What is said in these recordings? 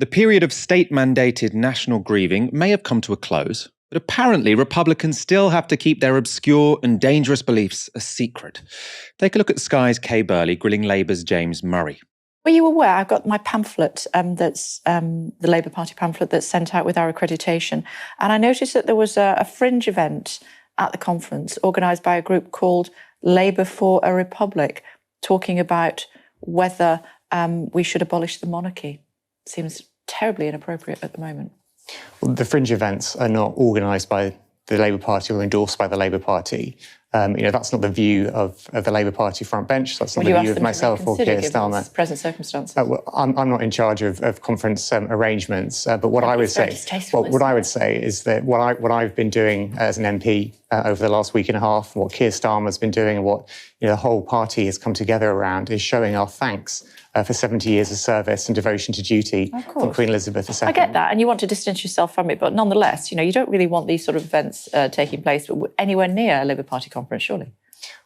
The period of state-mandated national grieving may have come to a close, but apparently Republicans still have to keep their obscure and dangerous beliefs a secret. Take a look at Sky's Kay Burley grilling Labour's James Murray. Were you aware? I've got my pamphlet, that's the Labour Party pamphlet that's sent out with our accreditation. And I noticed that there was a fringe event at the conference organised by a group called Labour for a Republic, talking about whether we should abolish the monarchy. Seems terribly inappropriate at the moment. Well, the fringe events are not organised by the Labour Party or endorsed by the Labour Party. That's not the view of the Labour Party front bench. That's not the view of myself or Keir Starmer. Present circumstances. I'm not in charge of conference arrangements, but what I would say is that what I've been doing as an MP over the last week and a half, what Keir Starmer's been doing, and what the whole party has come together around is showing our thanks for 70 years of service and devotion to duty from Queen Elizabeth II. I get that, and you want to distance yourself from it, but nonetheless, you don't really want these sort of events taking place anywhere near a Labour Party conference, surely.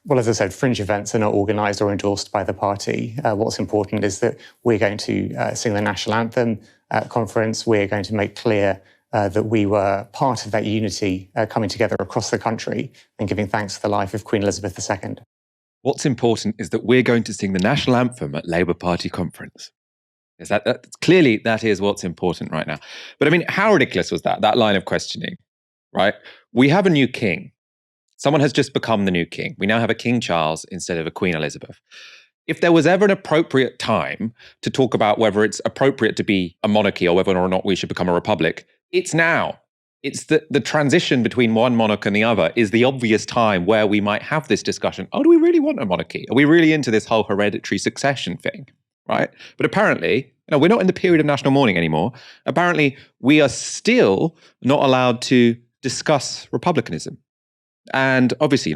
Well, as I said, fringe events are not organised or endorsed by the party. What's important is that we're going to sing the national anthem at conference. We're going to make clear that we were part of that unity coming together across the country and giving thanks for the life of Queen Elizabeth II. What's important is that we're going to sing the national anthem at Labour Party conference. Is clearly, that is what's important right now. But I mean, how ridiculous was that line of questioning, right? We have a new king. Someone has just become the new king. We now have a King Charles instead of a Queen Elizabeth. If there was ever an appropriate time to talk about whether it's appropriate to be a monarchy or whether or not we should become a republic, it's now. It's the transition between one monarch and the other is the obvious time where we might have this discussion. Oh, do we really want a monarchy? Are we really into this whole hereditary succession thing, right? But apparently, we're not in the period of national mourning anymore. Apparently, we are still not allowed to discuss republicanism. And obviously,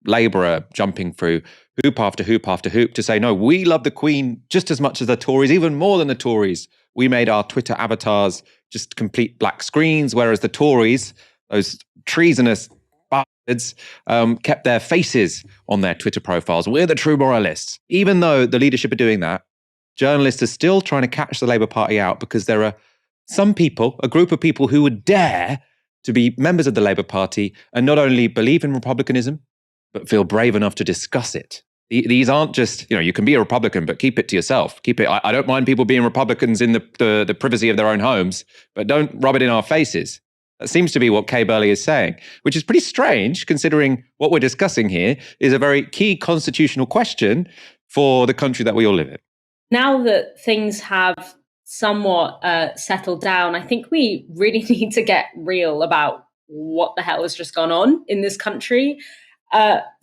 Labour are jumping through hoop after hoop after hoop to say, no, we love the Queen just as much as the Tories, even more than the Tories. We made our Twitter avatars just complete black screens, whereas the Tories, those treasonous bastards, kept their faces on their Twitter profiles. We're the true moralists. Even though the leadership are doing that, journalists are still trying to catch the Labour Party out because there are some people, a group of people who would dare to be members of the Labour Party and not only believe in republicanism, but feel brave enough to discuss it. These aren't just, you can be a Republican, but keep it to yourself. Keep it. I don't mind people being Republicans in the privacy of their own homes, but don't rub it in our faces. That seems to be what Kay Burley is saying, which is pretty strange considering what we're discussing here is a very key constitutional question for the country that we all live in. Now that things have somewhat settled down, I think we really need to get real about what the hell has just gone on in this country.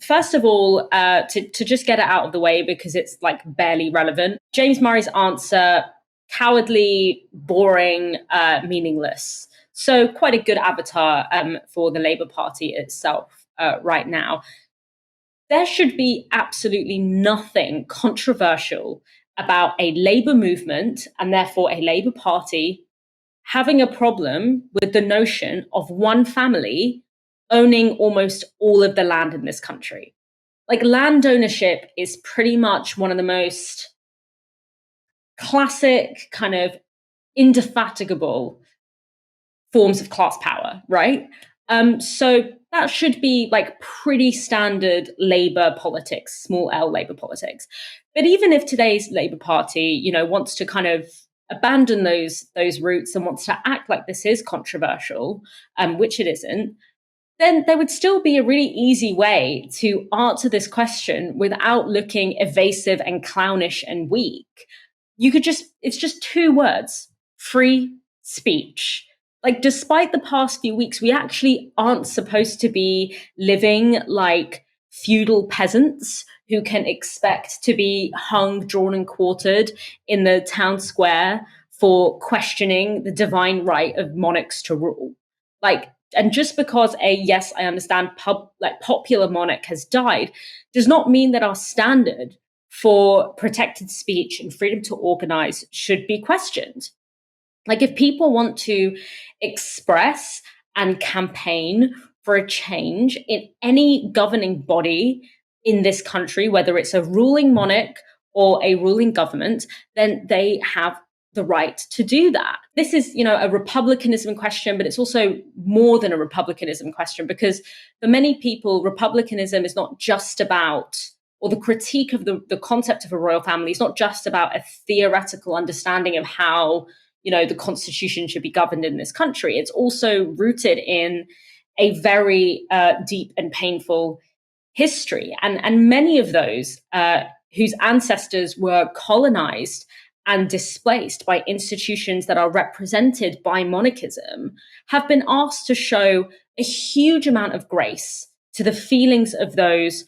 First of all, to just get it out of the way because it's barely relevant. James Murray's answer, cowardly, boring, meaningless. So quite a good avatar for the Labour Party itself right now. There should be absolutely nothing controversial about a Labour movement and therefore a Labour Party having a problem with the notion of one family owning almost all of the land in this country. Land ownership is pretty much one of the most classic, kind of indefatigable forms of class power, right? So that should be pretty standard Labour politics, small L Labour politics. But even if today's Labour Party, wants to kind of abandon those roots and wants to act like this is controversial, which it isn't, then there would still be a really easy way to answer this question without looking evasive and clownish and weak. It's just 2 words, free speech. Despite the past few weeks, we actually aren't supposed to be living like feudal peasants who can expect to be hung, drawn, and quartered in the town square for questioning the divine right of monarchs to rule. And just because yes, I understand, popular monarch has died, does not mean that our standard for protected speech and freedom to organize should be questioned. If people want to express and campaign for a change in any governing body in this country, whether it's a ruling monarch or a ruling government, then they have the right to do that. This is, a republicanism question, but it's also more than a republicanism question, because for many people, republicanism is not just about, or the critique of the concept of a royal family is not just about a theoretical understanding of how, the constitution should be governed in this country. It's also rooted in a very deep and painful history. And many of those whose ancestors were colonized and displaced by institutions that are represented by monarchism have been asked to show a huge amount of grace to the feelings of those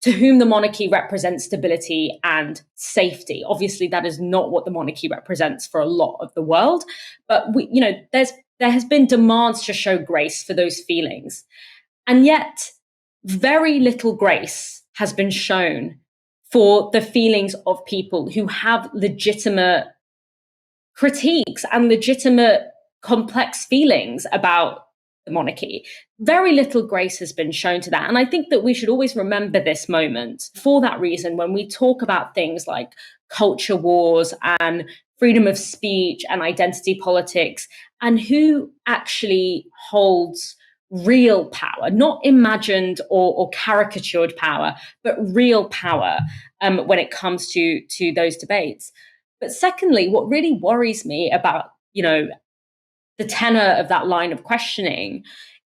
to whom the monarchy represents stability and safety. Obviously, that is not what the monarchy represents for a lot of the world, but there has been demands to show grace for those feelings. And yet, very little grace has been shown for the feelings of people who have legitimate critiques and legitimate complex feelings about the monarchy. Very little grace has been shown to that. And I think that we should always remember this moment for that reason when we talk about things like culture wars and freedom of speech and identity politics, and who actually holds real power, not imagined or caricatured power, but real power when it comes to those debates. But secondly, what really worries me about, the tenor of that line of questioning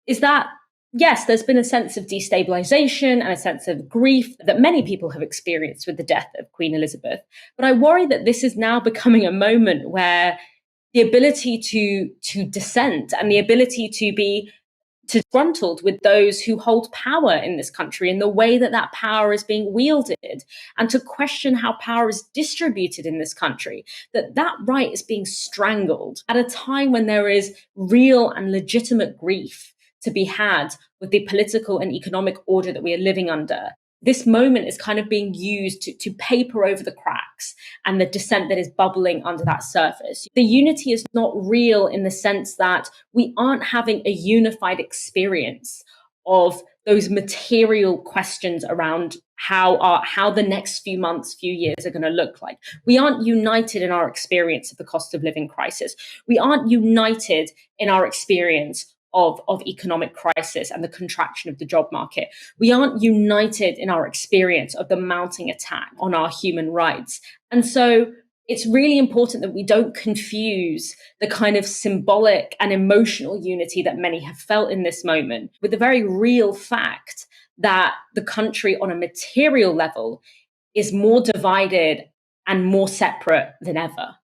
is that, yes, there's been a sense of destabilization and a sense of grief that many people have experienced with the death of Queen Elizabeth. But I worry that this is now becoming a moment where the ability to dissent and the ability to be disgruntled with those who hold power in this country and the way that power is being wielded, and to question how power is distributed in this country, that right is being strangled at a time when there is real and legitimate grief to be had with the political and economic order that we are living under. This moment is kind of being used to paper over the cracks and the dissent that is bubbling under that surface. The unity is not real in the sense that we aren't having a unified experience of those material questions around how the next few months, few years are going to look like. We aren't united in our experience of the cost of living crisis. We aren't united in our experience of economic crisis and the contraction of the job market. We aren't united in our experience of the mounting attack on our human rights. And so it's really important that we don't confuse the kind of symbolic and emotional unity that many have felt in this moment with the very real fact that the country on a material level is more divided and more separate than ever.